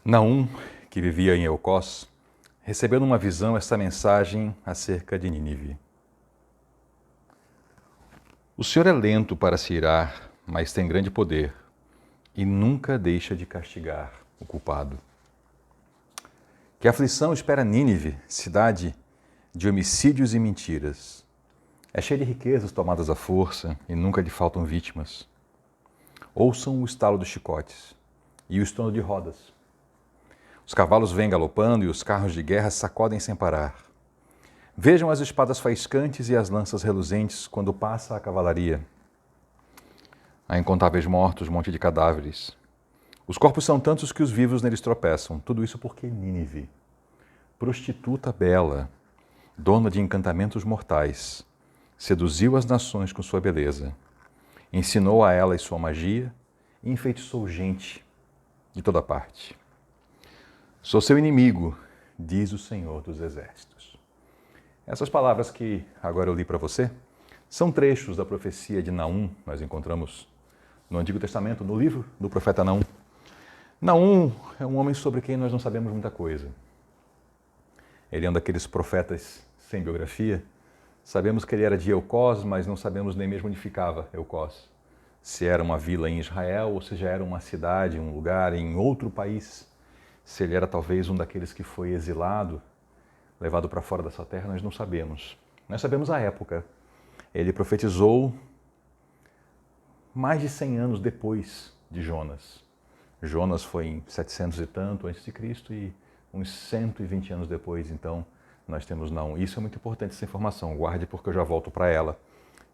Naum, que vivia em Elcós, recebeu numa visão esta mensagem acerca de Nínive. O Senhor é lento para se irar, mas tem grande poder, e nunca deixa de castigar o culpado. Que aflição espera Nínive, cidade de homicídios e mentiras. É cheia de riquezas tomadas à força, e nunca lhe faltam vítimas. Ouçam o estalo dos chicotes e o estrondo de rodas. Os cavalos vêm galopando e os carros de guerra sacodem sem parar. Vejam as espadas faiscantes e as lanças reluzentes quando passa a cavalaria. Há incontáveis mortos, monte de cadáveres. Os corpos são tantos que os vivos neles tropeçam. Tudo isso porque Nínive, prostituta bela, dona de encantamentos mortais, seduziu as nações com sua beleza, ensinou a elas sua magia e enfeitiçou gente de toda parte. Sou seu inimigo, diz o Senhor dos Exércitos. Essas palavras que agora eu li para você são trechos da profecia de Naum, nós encontramos no Antigo Testamento, no livro do profeta Naum. Naum é um homem sobre quem nós não sabemos muita coisa. Ele é um daqueles profetas sem biografia. Sabemos que ele era de Elcós, mas não sabemos nem mesmo onde ficava Elcós. Se era uma vila em Israel ou se já era uma cidade, um lugar em outro país. Se ele era talvez um daqueles que foi exilado, levado para fora dessa terra, nós não sabemos. Nós sabemos a época. Ele profetizou mais de 100 anos depois de Jonas. Jonas foi em 700 e tanto antes de Cristo e uns 120 anos depois, então, nós temos Naum. Isso é muito importante, essa informação. Guarde porque eu já volto para ela.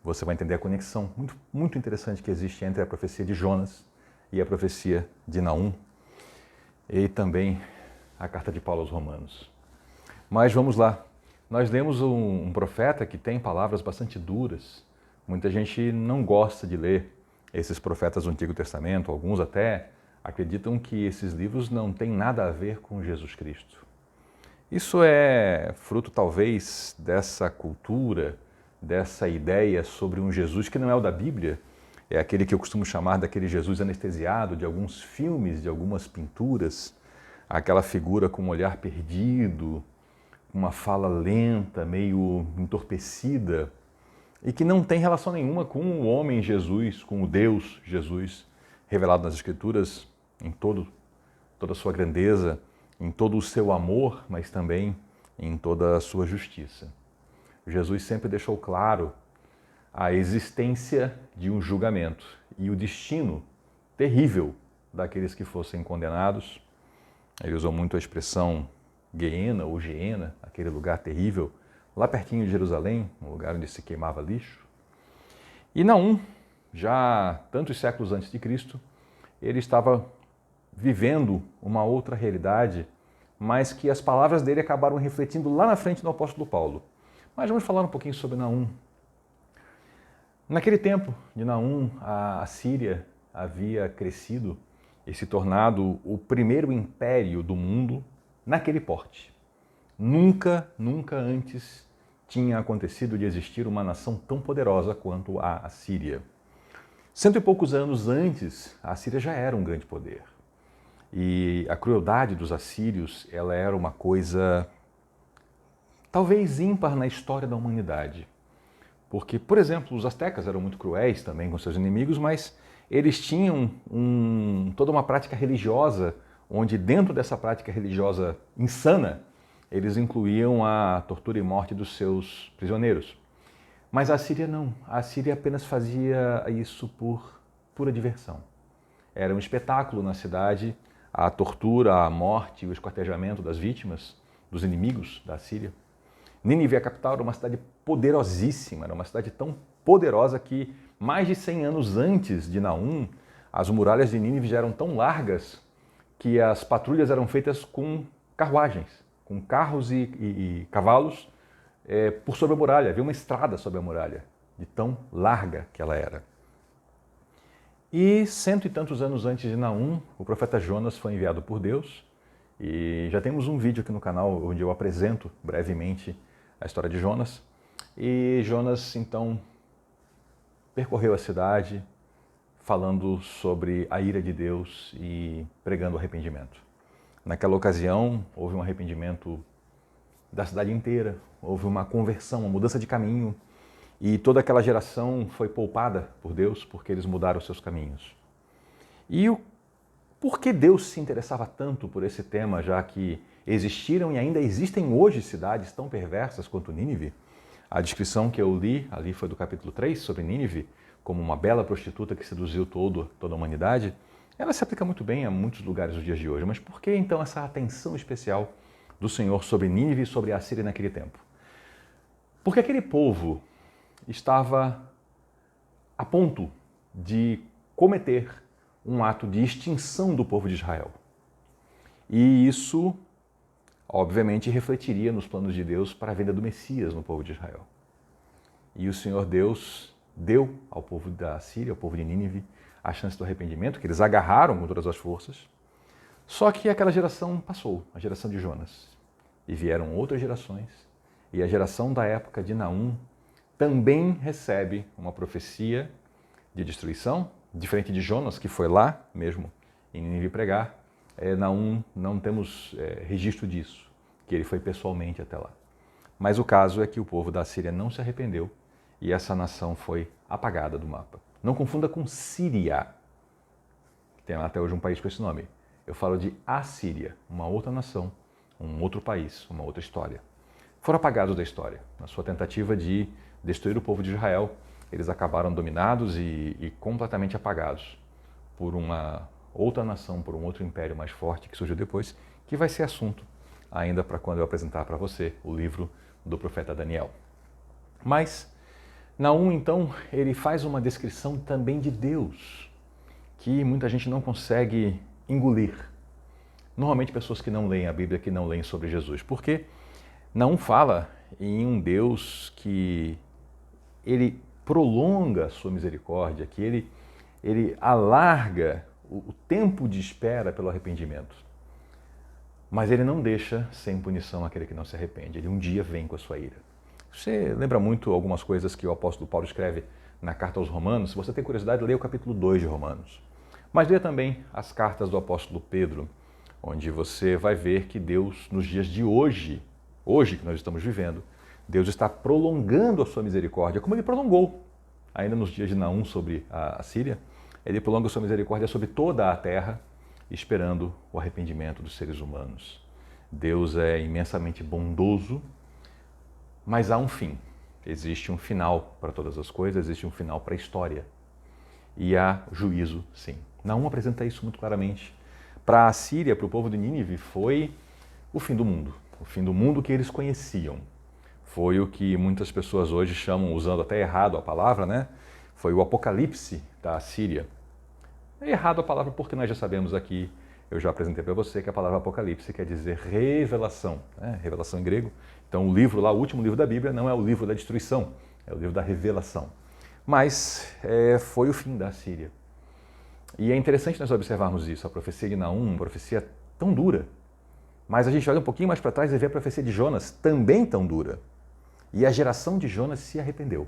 Você vai entender a conexão muito interessante que existe entre a profecia de Jonas e a profecia de Naum. E também a carta de Paulo aos Romanos. Mas vamos lá. Nós lemos um profeta que tem palavras bastante duras. Muita gente não gosta de ler esses profetas do Antigo Testamento. Alguns até acreditam que esses livros não têm nada a ver com Jesus Cristo. Isso é fruto, talvez, dessa cultura, dessa ideia sobre um Jesus que não é o da Bíblia. É aquele que eu costumo chamar daquele Jesus anestesiado de alguns filmes, de algumas pinturas, aquela figura com um olhar perdido, com uma fala lenta, meio entorpecida, e que não tem relação nenhuma com o homem Jesus, com o Deus Jesus, revelado nas Escrituras em toda a sua grandeza, em todo o seu amor, mas também em toda a sua justiça. Jesus sempre deixou claro a existência de um julgamento e o destino terrível daqueles que fossem condenados. Ele usou muito a expressão Guiena ou Geena, aquele lugar terrível, lá pertinho de Jerusalém, um lugar onde se queimava lixo. E Naum, já tantos séculos antes de Cristo, ele estava vivendo uma outra realidade, mas que as palavras dele acabaram refletindo lá na frente no apóstolo Paulo. Mas vamos falar um pouquinho sobre Naum. Naquele tempo de Naum, a Síria havia crescido e se tornado o primeiro império do mundo naquele porte. Nunca antes tinha acontecido de existir uma nação tão poderosa quanto a Assíria. Cento e poucos anos antes, a Assíria já era um grande poder. E a crueldade dos assírios, ela era uma coisa talvez ímpar na história da humanidade. Porque, por exemplo, os astecas eram muito cruéis também com seus inimigos, mas eles tinham toda uma prática religiosa, onde dentro dessa prática religiosa insana, eles incluíam a tortura e morte dos seus prisioneiros. Mas a Síria não. A Síria apenas fazia isso por pura diversão. Era um espetáculo na cidade, a tortura, a morte, o esquartejamento das vítimas, dos inimigos da Síria. Nínive, a capital, era uma cidade poderosíssima, era uma cidade tão poderosa que mais de 100 anos antes de Naum, as muralhas de Nínive já eram tão largas que as patrulhas eram feitas com carruagens, com carros e cavalos por sobre a muralha. Havia uma estrada sobre a muralha, de tão larga que ela era. E cento e tantos anos antes de Naum, o profeta Jonas foi enviado por Deus. E já temos um vídeo aqui no canal onde eu apresento brevemente a história de Jonas. E Jonas, então, percorreu a cidade falando sobre a ira de Deus e pregando arrependimento. Naquela ocasião, houve um arrependimento da cidade inteira, houve uma conversão, uma mudança de caminho, e toda aquela geração foi poupada por Deus porque eles mudaram os seus caminhos. E por que Deus se interessava tanto por esse tema, já que existiram e ainda existem hoje cidades tão perversas quanto Nínive? A descrição que eu li ali foi do capítulo 3 sobre Nínive, como uma bela prostituta que seduziu toda a humanidade. Ela se aplica muito bem a muitos lugares dos dias de hoje, mas por que então essa atenção especial do Senhor sobre Nínive e sobre a Assíria naquele tempo? Porque aquele povo estava a ponto de cometer um ato de extinção do povo de Israel. E isso, obviamente, refletiria nos planos de Deus para a vinda do Messias no povo de Israel. E o Senhor Deus deu ao povo da Síria, ao povo de Nínive, a chance do arrependimento, que eles agarraram com todas as forças. Só que aquela geração passou, a geração de Jonas. E vieram outras gerações. E a geração da época de Naum também recebe uma profecia de destruição, diferente de Jonas, que foi lá mesmo em Nínive pregar. Naum não temos registro disso, que ele foi pessoalmente até lá. Mas o caso é que o povo da Síria não se arrependeu e essa nação foi apagada do mapa. Não confunda com Síria, que tem até hoje um país com esse nome. Eu falo de Assíria, uma outra nação, um outro país, uma outra história. Foram apagados da história. Na sua tentativa de destruir o povo de Israel, eles acabaram dominados e completamente apagados por uma outra nação, por um outro império mais forte que surgiu depois, que vai ser assunto ainda para quando eu apresentar para você o livro do profeta Daniel. Mas Naum, então, ele faz uma descrição também de Deus, que muita gente não consegue engolir. Normalmente pessoas que não leem a Bíblia, que não leem sobre Jesus. Porque Naum fala em um Deus que ele prolonga a sua misericórdia, que ele alarga o tempo de espera pelo arrependimento. Mas ele não deixa sem punição aquele que não se arrepende. Ele um dia vem com a sua ira. Você lembra muito algumas coisas que o apóstolo Paulo escreve na carta aos Romanos? Se você tem curiosidade, leia o capítulo 2 de Romanos. Mas leia também as cartas do apóstolo Pedro, onde você vai ver que Deus, nos dias de hoje que nós estamos vivendo, Deus está prolongando a sua misericórdia, como ele prolongou ainda nos dias de Naum sobre a Síria. Ele prolonga a sua misericórdia sobre toda a terra, esperando o arrependimento dos seres humanos. Deus é imensamente bondoso, mas há um fim. Existe um final para todas as coisas, existe um final para a história. E há juízo, sim. Naum apresenta isso muito claramente. Para a Síria, para o povo de Nínive, foi o fim do mundo que eles conheciam. Foi o que muitas pessoas hoje chamam, usando até errado a palavra, né? Foi o apocalipse da Síria. É errado a palavra porque nós já sabemos aqui, eu já apresentei para você que a palavra apocalipse quer dizer revelação, né? Revelação em grego. Então o livro lá, o último livro da Bíblia, não é o livro da destruição, é o livro da revelação. Mas foi o fim da Síria. E é interessante nós observarmos isso, a profecia de Naum, uma profecia tão dura. Mas a gente olha um pouquinho mais para trás e vê a profecia de Jonas, também tão dura. E a geração de Jonas se arrependeu.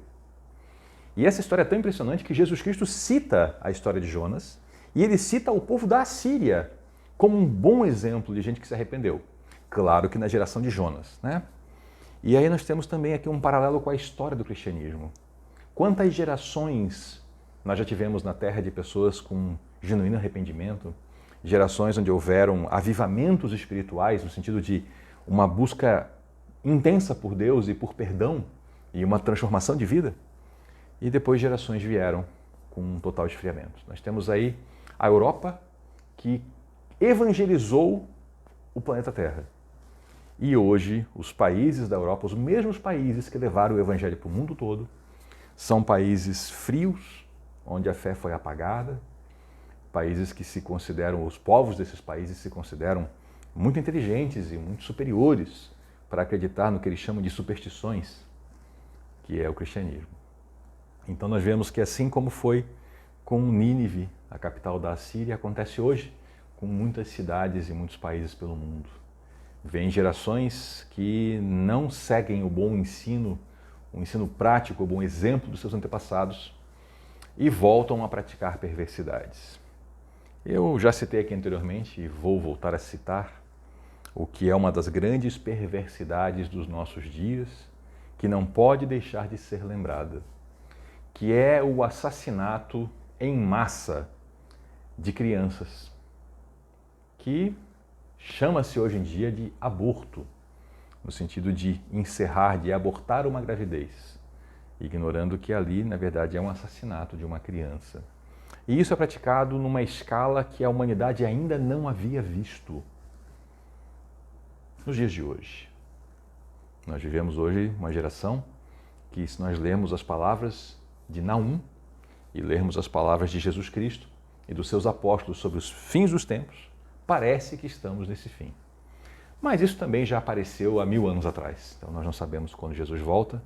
E essa história é tão impressionante que Jesus Cristo cita a história de Jonas e ele cita o povo da Assíria como um bom exemplo de gente que se arrependeu. Claro que na geração de Jonas, né? E aí nós temos também aqui um paralelo com a história do cristianismo. Quantas gerações nós já tivemos na Terra de pessoas com genuíno arrependimento, gerações onde houveram avivamentos espirituais, no sentido de uma busca intensa por Deus e por perdão e uma transformação de vida, e depois gerações vieram com um total esfriamento. Nós temos aí a Europa, que evangelizou o planeta Terra. E hoje, os países da Europa, os mesmos países que levaram o evangelho para o mundo todo, são países frios, onde a fé foi apagada, países que se consideram, os povos desses países se consideram muito inteligentes e muito superiores para acreditar no que eles chamam de superstições, que é o cristianismo. Então nós vemos que assim como foi com Nínive, a capital da Assíria, acontece hoje com muitas cidades e muitos países pelo mundo. Vêm gerações que não seguem o bom ensino, o ensino prático, o bom exemplo dos seus antepassados e voltam a praticar perversidades. Eu já citei aqui anteriormente e vou voltar a citar o que é uma das grandes perversidades dos nossos dias, que não pode deixar de ser lembrada, que é o assassinato em massa de crianças, que chama-se hoje em dia de aborto, no sentido de encerrar, de abortar uma gravidez, ignorando que ali, na verdade, é um assassinato de uma criança. E isso é praticado numa escala que a humanidade ainda não havia visto nos dias de hoje. Nós vivemos hoje uma geração que, se nós lermos as palavras de Naum e lermos as palavras de Jesus Cristo e dos seus apóstolos sobre os fins dos tempos, parece que estamos nesse fim. Mas isso também já apareceu há 1000 anos atrás. Então nós não sabemos quando Jesus volta,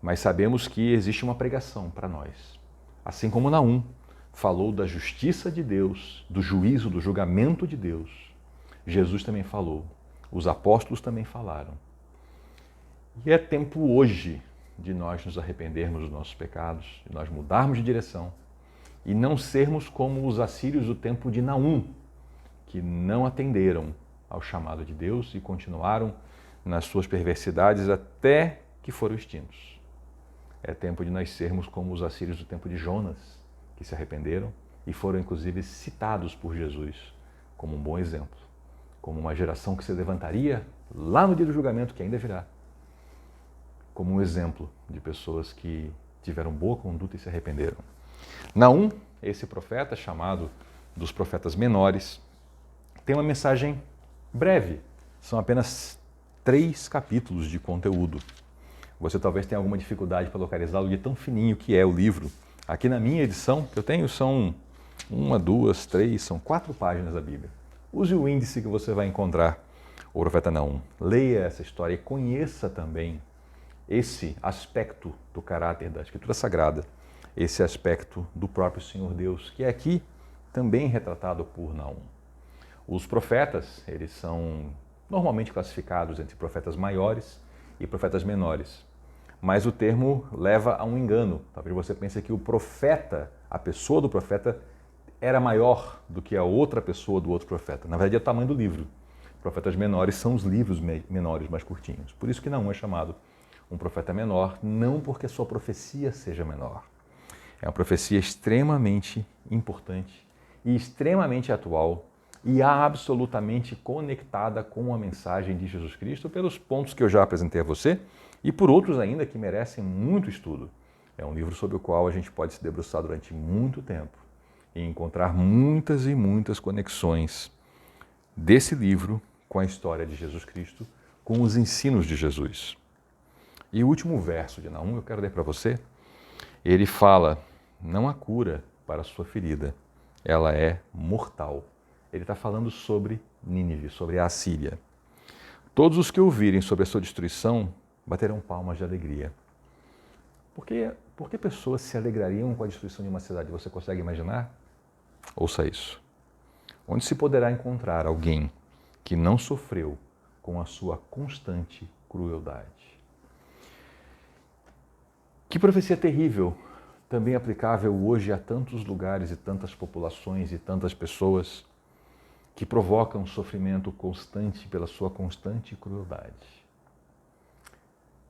mas sabemos que existe uma pregação para nós. Assim como Naum falou da justiça de Deus, do juízo, do julgamento de Deus, Jesus também falou, os apóstolos também falaram. E é tempo hoje de nós nos arrependermos dos nossos pecados, de nós mudarmos de direção e não sermos como os assírios do tempo de Naum, que não atenderam ao chamado de Deus e continuaram nas suas perversidades até que foram extintos. É tempo de nós sermos como os assírios do tempo de Jonas, que se arrependeram e foram inclusive citados por Jesus como um bom exemplo, como uma geração que se levantaria lá no dia do julgamento que ainda virá, como um exemplo de pessoas que tiveram boa conduta e se arrependeram. Naum, esse profeta chamado dos profetas menores, tem uma mensagem breve. São apenas 3 capítulos de conteúdo. Você talvez tenha alguma dificuldade para localizá-lo de tão fininho que é o livro. Aqui na minha edição, que eu tenho, são 1, 2, 3, são 4 páginas da Bíblia. Use o índice que você vai encontrar o profeta Naum. Leia essa história e conheça também esse aspecto do caráter da Escritura Sagrada, esse aspecto do próprio Senhor Deus, que é aqui também retratado por Naum. Os profetas, eles são normalmente classificados entre profetas maiores e profetas menores. Mas o termo leva a um engano. Talvez você pense que o profeta, a pessoa do profeta, era maior do que a outra pessoa do outro profeta. Na verdade, é o tamanho do livro. Profetas menores são os livros menores, mais curtinhos. Por isso que Naum é chamado um profeta menor, não porque a sua profecia seja menor. É uma profecia extremamente importante e extremamente atual e absolutamente conectada com a mensagem de Jesus Cristo pelos pontos que eu já apresentei a você e por outros ainda que merecem muito estudo. É um livro sobre o qual a gente pode se debruçar durante muito tempo e encontrar muitas e muitas conexões desse livro com a história de Jesus Cristo, com os ensinos de Jesus. E o último verso de Naum, eu quero ler para você, ele fala, não há cura para a sua ferida, ela é mortal. Ele está falando sobre Nínive, sobre a Assíria. Todos os que ouvirem sobre a sua destruição baterão palmas de alegria. Por que pessoas se alegrariam com a destruição de uma cidade? Você consegue imaginar? Ouça isso. Onde se poderá encontrar alguém que não sofreu com a sua constante crueldade? Que profecia terrível, também aplicável hoje a tantos lugares e tantas populações e tantas pessoas que provocam sofrimento constante pela sua constante crueldade.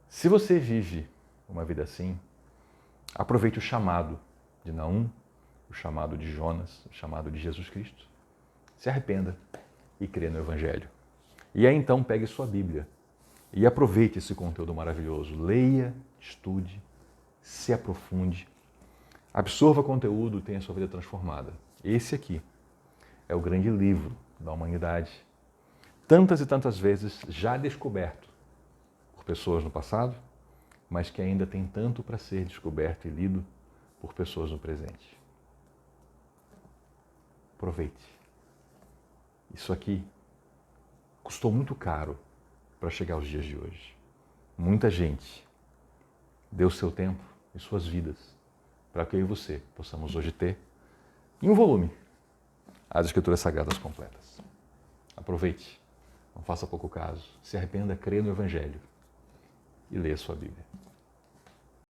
Se você vive uma vida assim, aproveite o chamado de Naum, o chamado de Jonas, o chamado de Jesus Cristo. Se arrependa e crê no Evangelho. E aí então pegue sua Bíblia e aproveite esse conteúdo maravilhoso. Leia, estude, se aprofunde, absorva conteúdo e tenha sua vida transformada. Esse aqui é o grande livro da humanidade, tantas e tantas vezes já descoberto por pessoas no passado, mas que ainda tem tanto para ser descoberto e lido por pessoas no presente. Aproveite. Isso aqui custou muito caro para chegar aos dias de hoje. Muita gente deu seu tempo e suas vidas para que eu e você possamos hoje ter, em um volume, as Escrituras Sagradas completas. Aproveite, não faça pouco caso, se arrependa, crê no Evangelho e leia a sua Bíblia.